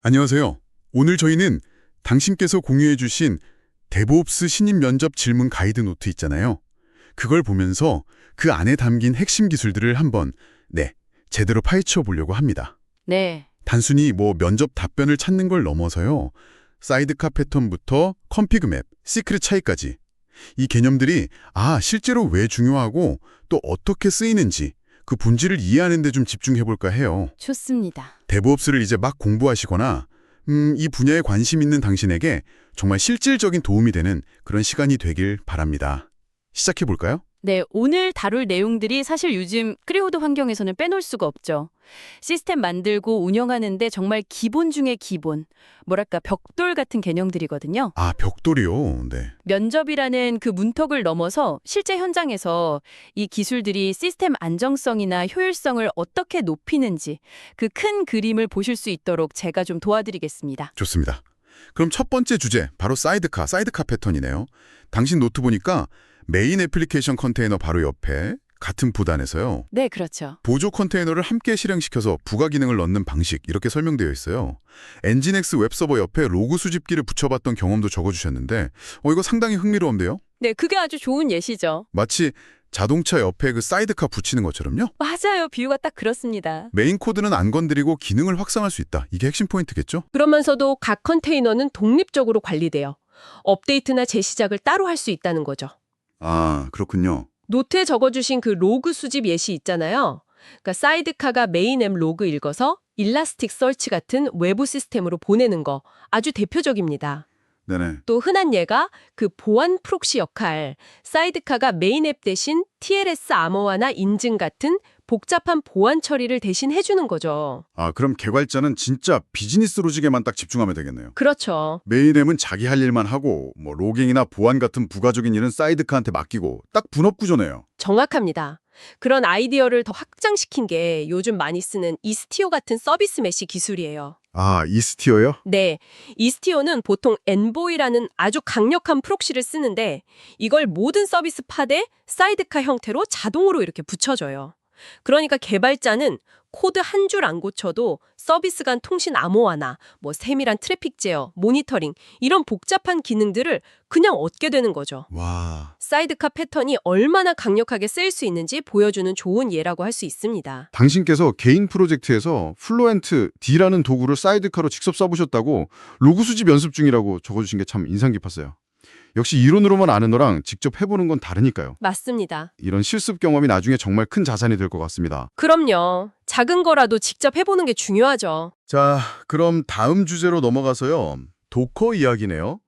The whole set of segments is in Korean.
안녕하세요. 오늘 저희는 당신께서 공유해 주신 데브옵스 신입 면접 질문 가이드 노트 있잖아요. 그걸 보면서 그 안에 담긴 핵심 기술들을 한번 제대로 파헤쳐 보려고 합니다. 네, 단순히 면접 답변을 찾는 걸 넘어서요. 사이드카 패턴부터 컴피그 맵, 시크릿 차이까지 이 개념들이 실제로 왜 중요하고 또 어떻게 쓰이는지 그 본질을 이해하는 데 좀 집중해 볼까 해요. 좋습니다. 데브옵스를 이제 막 공부하시거나 이 분야에 관심 있는 당신에게 정말 실질적인 도움이 되는 그런 시간이 되길 바랍니다. 시작해 볼까요? 네, 오늘 다룰 내용들이 사실 요즘 크리오드 환경에서는 빼놓을 수가 없죠. 시스템 만들고 운영하는데 정말 기본 중에 기본, 뭐랄까 벽돌 같은 개념들이거든요. 벽돌이요. 네. 면접이라는 그 문턱을 넘어서 실제 현장에서 이 기술들이 시스템 안정성이나 효율성을 어떻게 높이는지 그 큰 그림을 보실 수 있도록 제가 좀 도와드리겠습니다. 좋습니다. 그럼 첫 번째 주제, 바로 사이드카 패턴이네요. 당신 노트 보니까 메인 애플리케이션 컨테이너 바로 옆에 같은 보단에서요. 네, 그렇죠. 보조 컨테이너를 함께 실행시켜서 부가 기능을 넣는 방식 이렇게 설명되어 있어요. 엔진엑스 웹서버 옆에 로그 수집기를 붙여봤던 경험도 적어주셨는데 이거 상당히 흥미로운데요? 네, 그게 아주 좋은 예시죠. 마치 자동차 옆에 그 사이드카 붙이는 것처럼요? 맞아요. 비유가 딱 그렇습니다. 메인 코드는 안 건드리고 기능을 확산할 수 있다. 이게 핵심 포인트겠죠? 그러면서도 각 컨테이너는 독립적으로 관리돼요. 업데이트나 재시작을 따로 할 수 있다는 거죠. 그렇군요. 노트에 적어주신 그 로그 수집 예시 있잖아요. 그러니까 사이드카가 메인 앱 로그 읽어서 일라스틱 서치 같은 외부 시스템으로 보내는 거 아주 대표적입니다. 네네. 또 흔한 예가 그 보안 프록시 역할, 사이드카가 메인 앱 대신 TLS 암호화나 인증 같은 복잡한 보안 처리를 대신 해주는 거죠. 그럼 개발자는 진짜 비즈니스 로직에만 딱 집중하면 되겠네요. 그렇죠. 메인 앱은 자기 할 일만 하고 로깅이나 보안 같은 부가적인 일은 사이드카한테 맡기고 딱 분업 구조네요. 정확합니다. 그런 아이디어를 더 확장시킨 게 요즘 많이 쓰는 이스티오 같은 서비스 메시 기술이에요. 이스티어요? 네, 이스티오는 보통 엔보이라는 아주 강력한 프록시를 쓰는데 이걸 모든 서비스 팟에 사이드카 형태로 자동으로 이렇게 붙여줘요. 그러니까 개발자는 코드 한 줄 안 고쳐도 서비스 간 통신 암호화나 세밀한 트래픽 제어, 모니터링 이런 복잡한 기능들을 그냥 얻게 되는 거죠. 와. 사이드카 패턴이 얼마나 강력하게 쓰일 수 있는지 보여주는 좋은 예라고 할 수 있습니다. 당신께서 개인 프로젝트에서 플루엔트 D라는 도구를 사이드카로 직접 써보셨다고 로그 수집 연습 중이라고 적어주신 게 참 인상 깊었어요. 역시 이론으로만 아는 거랑 직접 해보는 건 다르니까요. 맞습니다. 이런 실습 경험이 나중에 정말 큰 자산이 될 것 같습니다. 그럼요. 작은 거라도 직접 해보는 게 중요하죠. 자, 그럼 다음 주제로 넘어가서요. 도커 이야기네요.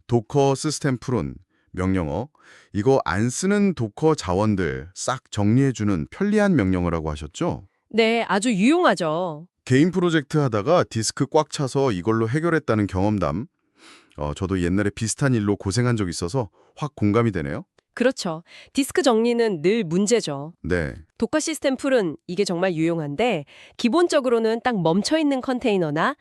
도커 시스템 풀은 명령어. 이거 안 쓰는 도커 자원들 싹 정리해주는 편리한 명령어라고 하셨죠? 네, 아주 유용하죠. 개인 프로젝트 하다가 디스크 꽉 차서 이걸로 해결했다는 경험담. 저도 옛날에 비슷한 일로 고생한 적 있어서 확 공감이 되네요. 그렇죠. 디스크 정리는 늘 문제죠. 네. 도커 시스템 풀은 이게 정말 유용한데 기본적으로는 딱 멈춰있는 컨테이너나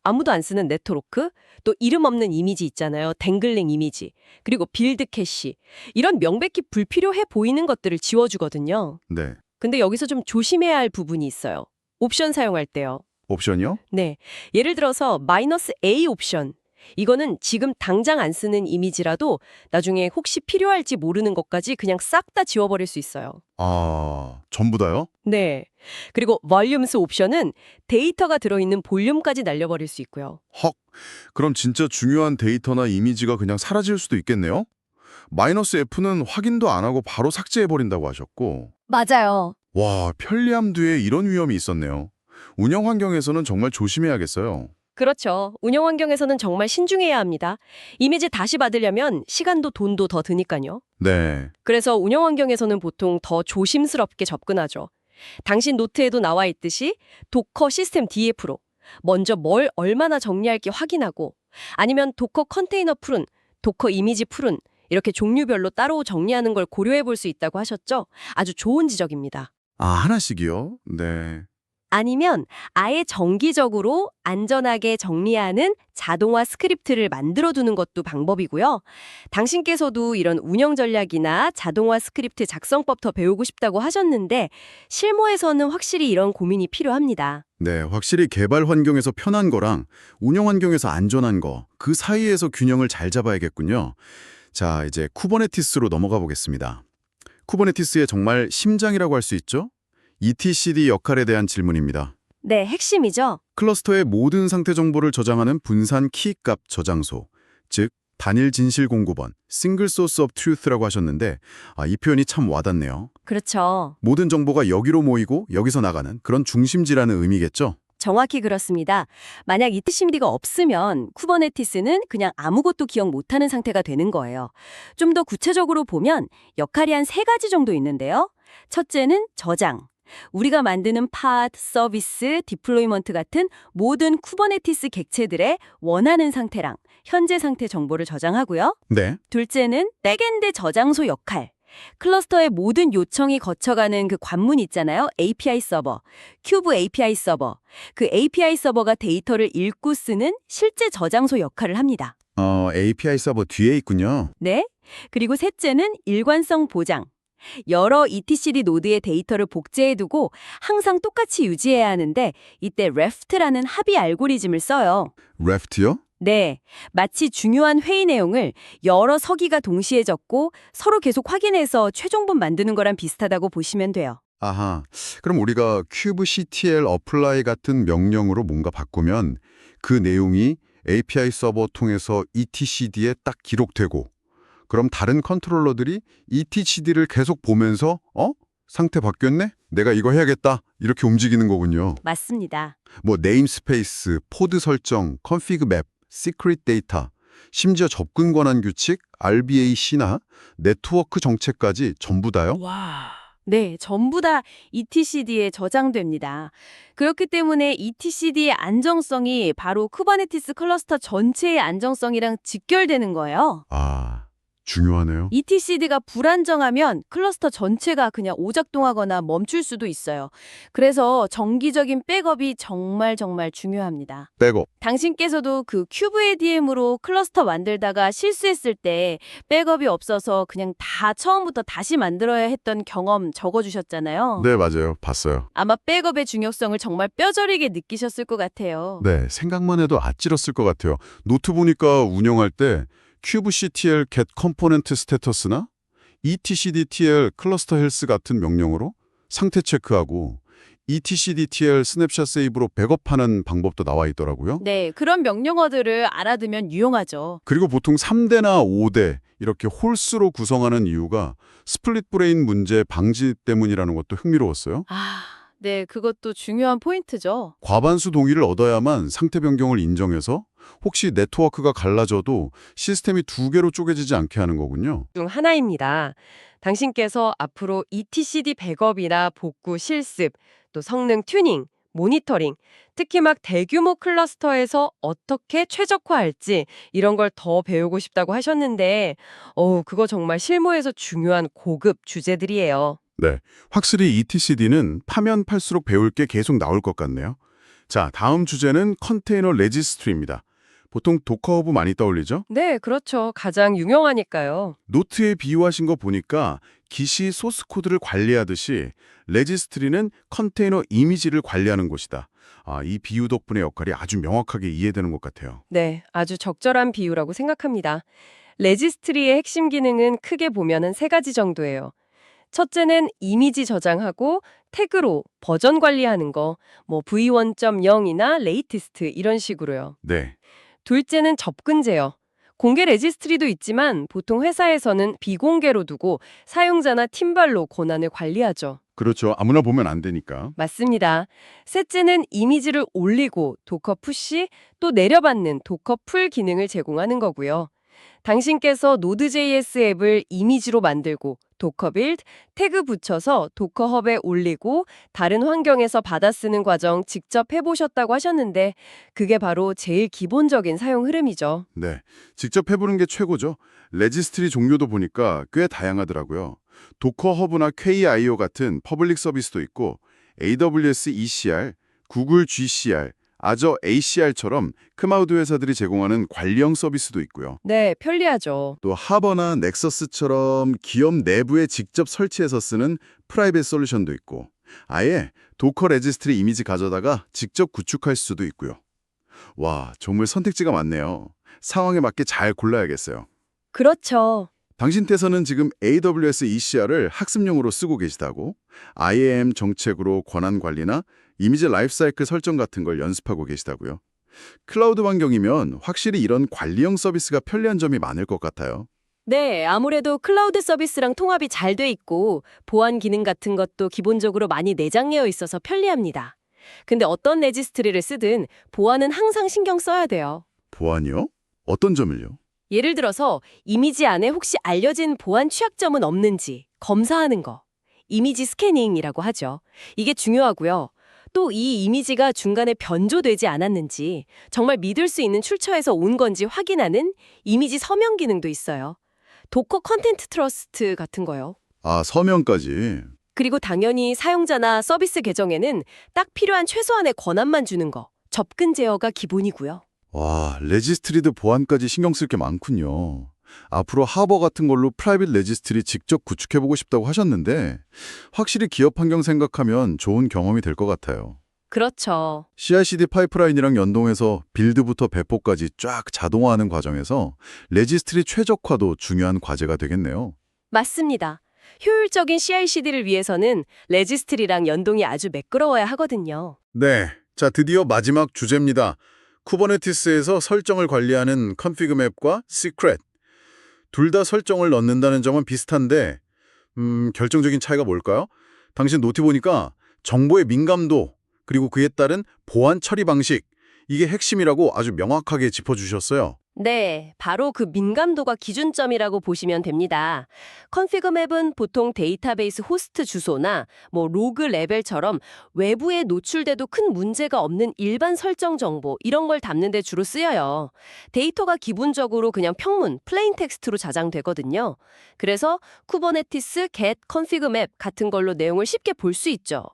아무도 안 쓰는 네트워크, 또 이름 없는 이미지 있잖아요. 댕글링 이미지, 그리고 빌드 캐시 이런 명백히 불필요해 보이는 것들을 지워주거든요. 네. 근데 여기서 좀 조심해야 할 부분이 있어요. 옵션 사용할 때요. 옵션이요? 네, 예를 들어서 -A 옵션. 이거는 지금 당장 안 쓰는 이미지라도 나중에 혹시 필요할지 모르는 것까지 그냥 싹 다 지워버릴 수 있어요. 전부 다요? 네. 그리고 Volumes 옵션은 데이터가 들어있는 볼륨까지 날려버릴 수 있고요. 헉, 그럼 진짜 중요한 데이터나 이미지가 그냥 사라질 수도 있겠네요? -F는 확인도 안 하고 바로 삭제해버린다고 하셨고. 맞아요. 와, 편리함 뒤에 이런 위험이 있었네요. 운영 환경에서는 정말 조심해야겠어요. 그렇죠. 운영 환경에서는 정말 신중해야 합니다. 이미지 다시 받으려면 시간도 돈도 더 드니까요. 네. 그래서 운영 환경에서는 보통 더 조심스럽게 접근하죠. 당신 노트에도 나와 있듯이 도커 시스템 DF로 먼저 뭘 얼마나 정리할지 확인하고 아니면 도커 컨테이너 풀은, 도커 이미지 풀은 이렇게 종류별로 따로 정리하는 걸 고려해 볼 수 있다고 하셨죠? 아주 좋은 지적입니다. 하나씩이요? 네. 아니면 아예 정기적으로 안전하게 정리하는 자동화 스크립트를 만들어두는 것도 방법이고요. 당신께서도 이런 운영 전략이나 자동화 스크립트 작성법 더 배우고 싶다고 하셨는데 실무에서는 확실히 이런 고민이 필요합니다. 네, 확실히 개발 환경에서 편한 거랑 운영 환경에서 안전한 거, 그 사이에서 균형을 잘 잡아야겠군요. 자, 이제 쿠버네티스로 넘어가 보겠습니다. 쿠버네티스의 정말 심장이라고 할 수 있죠? etcd 역할에 대한 질문입니다. 네, 핵심이죠. 클러스터의 모든 상태 정보를 저장하는 분산 키값 저장소, 즉 단일 진실 공고번, Single Source of Truth라고 하셨는데 이 표현이 참 와닿네요. 그렇죠. 모든 정보가 여기로 모이고 여기서 나가는 그런 중심지라는 의미겠죠? 정확히 그렇습니다. 만약 etcd가 없으면 쿠버네티스는 그냥 아무것도 기억 못하는 상태가 되는 거예요. 좀 더 구체적으로 보면 역할이 한 3가지 정도 있는데요. 첫째는 저장. 우리가 만드는 팟, 서비스, 디플로이먼트 같은 모든 쿠버네티스 객체들의 원하는 상태랑 현재 상태 정보를 저장하고요. 네. 둘째는 백엔드 저장소 역할. 클러스터의 모든 요청이 거쳐가는 그 관문 있잖아요. API 서버, 큐브 API 서버. 그 API 서버가 데이터를 읽고 쓰는 실제 저장소 역할을 합니다. API 서버 뒤에 있군요. 네. 그리고 셋째는 일관성 보장. 여러 etcd 노드의 데이터를 복제해두고 항상 똑같이 유지해야 하는데 이때 레프트라는 합의 알고리즘을 써요. 레프트요? 네, 마치 중요한 회의 내용을 여러 서기가 동시에 적고 서로 계속 확인해서 최종본 만드는 거랑 비슷하다고 보시면 돼요. 아하, 그럼 우리가 kubectl apply 같은 명령으로 뭔가 바꾸면 그 내용이 API 서버 통해서 etcd에 딱 기록되고 그럼 다른 컨트롤러들이 etcd를 계속 보면서 상태 바뀌었네? 내가 이거 해야겠다. 이렇게 움직이는 거군요. 맞습니다. 뭐 네임스페이스, 포드 설정, 컨피그 맵, 시크릿 데이터, 심지어 접근 권한 규칙, RBAC나 네트워크 정책까지 전부 다요? 와. 네, 전부 다 etcd에 저장됩니다. 그렇기 때문에 etcd의 안정성이 바로 쿠버네티스 클러스터 전체의 안정성이랑 직결되는 거예요. 중요하네요. etcd가 불안정하면 클러스터 전체가 그냥 오작동하거나 멈출 수도 있어요. 그래서 정기적인 백업이 정말 중요합니다. 백업. 당신께서도 그 큐브 ADM으로 클러스터 만들다가 실수했을 때 백업이 없어서 그냥 다 처음부터 다시 만들어야 했던 경험 적어주셨잖아요. 네, 맞아요. 봤어요. 아마 백업의 중요성을 정말 뼈저리게 느끼셨을 것 같아요. 네, 생각만 해도 아찔했을 것 같아요. 노트 보니까 운영할 때 kubectl get component status나 etcdtl cluster health 같은 명령으로 상태 체크하고 etcdtl 스냅샷 세이브로 백업하는 방법도 나와 있더라고요. 네, 그런 명령어들을 알아두면 유용하죠. 그리고 보통 3대나 5대 이렇게 홀수로 구성하는 이유가 스플릿 브레인 문제 방지 때문이라는 것도 흥미로웠어요. 네, 그것도 중요한 포인트죠. 과반수 동의를 얻어야만 상태 변경을 인정해서 혹시 네트워크가 갈라져도 시스템이 2개로 쪼개지지 않게 하는 거군요. 중 하나입니다. 당신께서 앞으로 etcd 백업이나 복구 실습, 또 성능 튜닝, 모니터링, 특히 막 대규모 클러스터에서 어떻게 최적화할지 이런 걸 더 배우고 싶다고 하셨는데 그거 정말 실무에서 중요한 고급 주제들이에요. 네, 확실히 etcd는 파면 팔수록 배울 게 계속 나올 것 같네요. 자, 다음 주제는 컨테이너 레지스트리입니다. 보통 도커 허브 많이 떠올리죠? 네, 그렇죠. 가장 유명하니까요. 노트에 비유하신 거 보니까 기시 소스 코드를 관리하듯이 레지스트리는 컨테이너 이미지를 관리하는 곳이다. 이 비유 덕분에 역할이 아주 명확하게 이해되는 것 같아요. 네, 아주 적절한 비유라고 생각합니다. 레지스트리의 핵심 기능은 크게 보면은 3가지 정도예요. 첫째는 이미지 저장하고 태그로 버전 관리하는 거, 뭐 v1.0이나 레이티스트 이런 식으로요. 네, 둘째는 접근 제어. 공개 레지스트리도 있지만 보통 회사에서는 비공개로 두고 사용자나 팀별로 권한을 관리하죠. 그렇죠. 아무나 보면 안 되니까. 맞습니다. 셋째는 이미지를 올리고 도커 푸시 또 내려받는 도커 풀 기능을 제공하는 거고요. 당신께서 Node.js 앱을 이미지로 만들고 도커 빌드, 태그 붙여서 도커 헙에 올리고 다른 환경에서 받아 쓰는 과정 직접 해보셨다고 하셨는데 그게 바로 제일 기본적인 사용 흐름이죠. 네, 직접 해보는 게 최고죠. 레지스트리 종류도 보니까 꽤 다양하더라고요. 도커 허브나 KIO 같은 퍼블릭 서비스도 있고 AWS ECR, 구글 GCR, 아저 ACR처럼 크마우드 회사들이 제공하는 관리형 서비스도 있고요. 네, 편리하죠. 또 하버나 넥서스처럼 기업 내부에 직접 설치해서 쓰는 프라이빗 솔루션도 있고, 아예 도커 레지스트리 이미지 가져다가 직접 구축할 수도 있고요. 와, 정말 선택지가 많네요. 상황에 맞게 잘 골라야겠어요. 그렇죠. 당신께서는 지금 AWS ECR을 학습용으로 쓰고 계시다고, IAM 정책으로 권한 관리나 이미지 라이프사이클 설정 같은 걸 연습하고 계시다고요. 클라우드 환경이면 확실히 이런 관리형 서비스가 편리한 점이 많을 것 같아요. 네, 아무래도 클라우드 서비스랑 통합이 잘 돼 있고 보안 기능 같은 것도 기본적으로 많이 내장되어 있어서 편리합니다. 근데 어떤 레지스트리를 쓰든 보안은 항상 신경 써야 돼요. 보안이요? 어떤 점을요? 예를 들어서 이미지 안에 혹시 알려진 보안 취약점은 없는지 검사하는 거. 이미지 스캐닝이라고 하죠. 이게 중요하고요. 또 이 이미지가 중간에 변조되지 않았는지, 정말 믿을 수 있는 출처에서 온 건지 확인하는 이미지 서명 기능도 있어요. 도커 컨텐트 트러스트 같은 거요. 아, 서명까지. 그리고 당연히 사용자나 서비스 계정에는 딱 필요한 최소한의 권한만 주는 거, 접근 제어가 기본이고요. 와, 레지스트리도 보안까지 신경 쓸 게 많군요. 앞으로 하버 같은 걸로 프라이빗 레지스트리 직접 구축해보고 싶다고 하셨는데 확실히 기업 환경 생각하면 좋은 경험이 될 것 같아요. 그렇죠. CI/CD 파이프라인이랑 연동해서 빌드부터 배포까지 쫙 자동화하는 과정에서 레지스트리 최적화도 중요한 과제가 되겠네요. 맞습니다. 효율적인 CI/CD를 위해서는 레지스트리랑 연동이 아주 매끄러워야 하거든요. 네, 자 드디어 마지막 주제입니다. 쿠버네티스에서 설정을 관리하는 컨피그 맵과 시크릿. 둘 다 설정을 넣는다는 점은 비슷한데 결정적인 차이가 뭘까요? 당신 노트 보니까 정보의 민감도 그리고 그에 따른 보안 처리 방식 이게 핵심이라고 아주 명확하게 짚어주셨어요. 네, 바로 그 민감도가 기준점이라고 보시면 됩니다. 컨피그 맵은 보통 데이터베이스 호스트 주소나 로그 레벨처럼 외부에 노출돼도 큰 문제가 없는 일반 설정 정보 이런 걸 담는 데 주로 쓰여요. 데이터가 기본적으로 그냥 평문, 플레인 텍스트로 저장되거든요. 그래서 쿠버네티스 get config map 같은 걸로 내용을 쉽게 볼 수 있죠.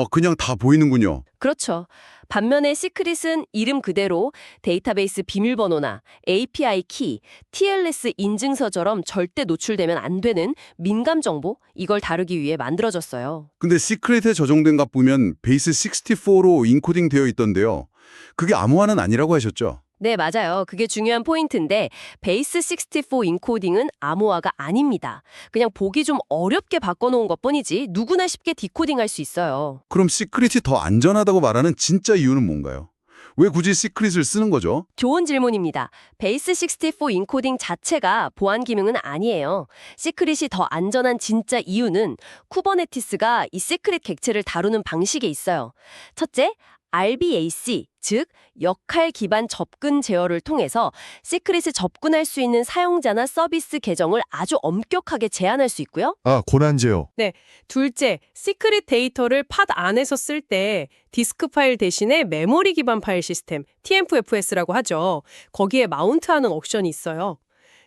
그냥 다 보이는군요. 그렇죠. 반면에 시크릿은 이름 그대로 데이터베이스 비밀번호나 API 키, TLS 인증서처럼 절대 노출되면 안 되는 민감 정보, 이걸 다루기 위해 만들어졌어요. 근데 시크릿에 저장된 값 보면 베이스 64로 인코딩 되어 있던데요. 그게 암호화는 아니라고 하셨죠? 네, 맞아요. 그게 중요한 포인트인데 베이스 64 인코딩은 암호화가 아닙니다. 그냥 보기 좀 어렵게 바꿔놓은 것뿐이지 누구나 쉽게 디코딩할 수 있어요. 그럼 시크릿이 더 안전하다고 말하는 진짜 이유는 뭔가요? 왜 굳이 시크릿을 쓰는 거죠? 좋은 질문입니다. 베이스 64 인코딩 자체가 보안 기능은 아니에요. 시크릿이 더 안전한 진짜 이유는 쿠버네티스가 이 시크릿 객체를 다루는 방식에 있어요. 첫째, RBAC, 즉 역할 기반 접근 제어를 통해서 시크릿에 접근할 수 있는 사용자나 서비스 계정을 아주 엄격하게 제한할 수 있고요. 아, 고난 제어. 둘째, 시크릿 데이터를 팟 안에서 쓸 때 디스크 파일 대신에 메모리 기반 파일 시스템, TMFS라고 하죠. 거기에 마운트하는 옵션이 있어요.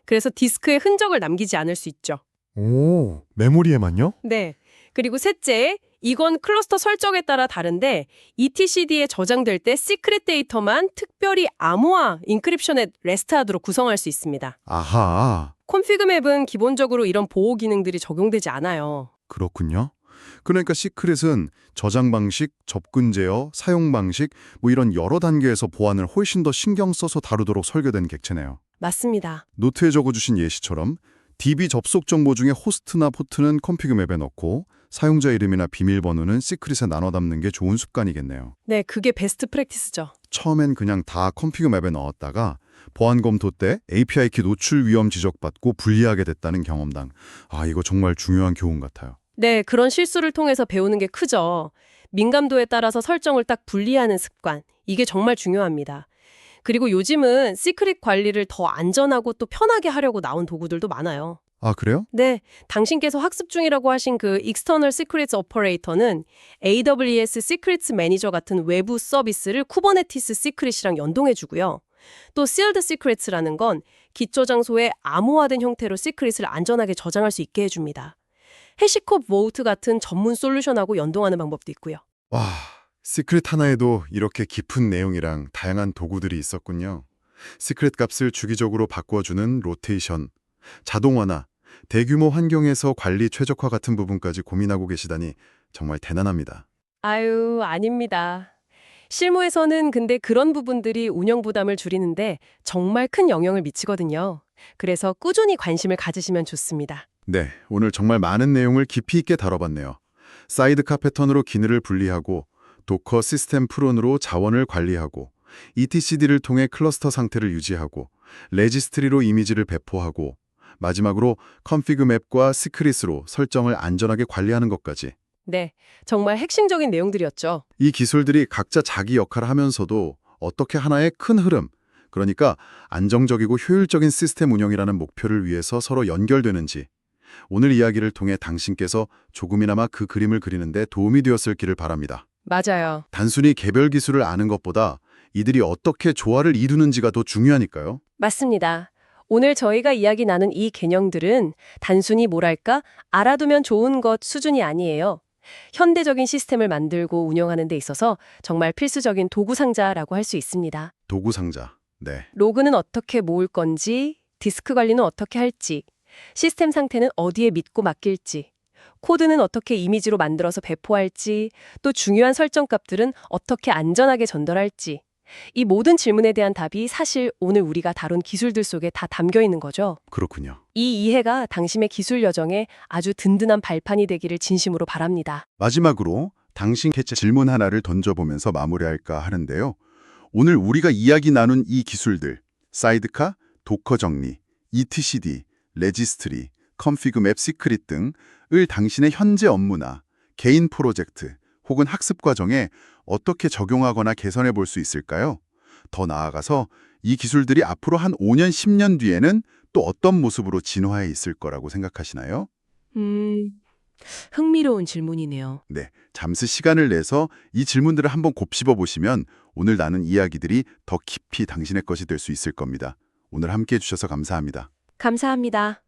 그래서 디스크에 흔적을 남기지 않을 수 있죠. 오, 메모리에만요? 네. 그리고 셋째, 이건 클러스터 설정에 따라 다른데 etcd에 저장될 때 시크릿 데이터만 특별히 암호화, 인크립션에 레스트하도록 구성할 수 있습니다. 아하, 컨피그 맵은 기본적으로 이런 보호 기능들이 적용되지 않아요. 그렇군요. 그러니까 시크릿은 저장 방식, 접근 제어, 사용 방식 이런 여러 단계에서 보안을 훨씬 더 신경 써서 다루도록 설계된 객체네요. 맞습니다. 노트에 적어주신 예시처럼 DB 접속 정보 중에 호스트나 포트는 컨피그 맵에 넣고 사용자 이름이나 비밀번호는 시크릿에 나눠 담는 게 좋은 습관이겠네요. 네, 그게 베스트 프랙티스죠. 처음엔 그냥 다 컨피그 맵에 넣었다가 보안 검토 때 API 키 노출 위험 지적받고 불리하게 됐다는 경험담. 이거 정말 중요한 교훈 같아요. 네, 그런 실수를 통해서 배우는 게 크죠. 민감도에 따라서 설정을 딱 분리하는 습관. 이게 정말 중요합니다. 그리고 요즘은 시크릿 관리를 더 안전하고 또 편하게 하려고 나온 도구들도 많아요. 아, 그래요? 네, 당신께서 학습 중이라고 하신 그 External Secrets Operator는 AWS Secrets Manager 같은 외부 서비스를 쿠버네티스 시크릿이랑 연동해주고요. 또 Sealed Secrets라는 건 기초 장소에 암호화된 형태로 시크릿을 안전하게 저장할 수 있게 해줍니다. 해시콥 보우트 같은 전문 솔루션하고 연동하는 방법도 있고요. 와, 시크릿 하나에도 이렇게 깊은 내용이랑 다양한 도구들이 있었군요. 시크릿 값을 주기적으로 바꿔주는 로테이션, 자동화나 대규모 환경에서 관리 최적화 같은 부분까지 고민하고 계시다니 정말 대단합니다. 아유, 아닙니다. 실무에서는 근데 그런 부분들이 운영 부담을 줄이는데 정말 큰 영향을 미치거든요. 그래서 꾸준히 관심을 가지시면 좋습니다. 네, 오늘 정말 많은 내용을 깊이 있게 다뤄봤네요. 사이드카 패턴으로 기능을 분리하고 도커 시스템 프론으로 자원을 관리하고 etcd를 통해 클러스터 상태를 유지하고 레지스트리로 이미지를 배포하고 마지막으로 컨피그 맵과 시크릿으로 설정을 안전하게 관리하는 것까지. 네, 정말 핵심적인 내용들이었죠. 이 기술들이 각자 자기 역할을 하면서도 어떻게 하나의 큰 흐름, 그러니까 안정적이고 효율적인 시스템 운영이라는 목표를 위해서 서로 연결되는지 오늘 이야기를 통해 당신께서 조금이나마 그 그림을 그리는데 도움이 되었을기를 바랍니다. 맞아요. 단순히 개별 기술을 아는 것보다 이들이 어떻게 조화를 이루는지가 더 중요하니까요. 맞습니다. 오늘 저희가 이야기 나눈 이 개념들은 단순히 뭐랄까 알아두면 좋은 것 수준이 아니에요. 현대적인 시스템을 만들고 운영하는 데 있어서 정말 필수적인 도구 상자라고 할 수 있습니다. 도구 상자. 네. 로그는 어떻게 모을 건지, 디스크 관리는 어떻게 할지, 시스템 상태는 어디에 믿고 맡길지, 코드는 어떻게 이미지로 만들어서 배포할지, 또 중요한 설정 값들은 어떻게 안전하게 전달할지. 이 모든 질문에 대한 답이 사실 오늘 우리가 다룬 기술들 속에 다 담겨 있는 거죠. 그렇군요. 이 이해가 당신의 기술 여정에 아주 든든한 발판이 되기를 진심으로 바랍니다. 마지막으로 당신 개체 질문 하나를 던져보면서 마무리할까 하는데요. 오늘 우리가 이야기 나눈 이 기술들, 사이드카, 도커 정리, etcd, 레지스트리, 컨피그 맵 시크릿 등을 당신의 현재 업무나 개인 프로젝트 혹은 학습 과정에 어떻게 적용하거나 개선해 볼 수 있을까요? 더 나아가서 이 기술들이 앞으로 한 5년, 10년 뒤에는 또 어떤 모습으로 진화해 있을 거라고 생각하시나요? 흥미로운 질문이네요. 네, 잠시 시간을 내서 이 질문들을 한번 곱씹어 보시면 오늘 나눈 이야기들이 더 깊이 당신의 것이 될 수 있을 겁니다. 오늘 함께해 주셔서 감사합니다. 감사합니다.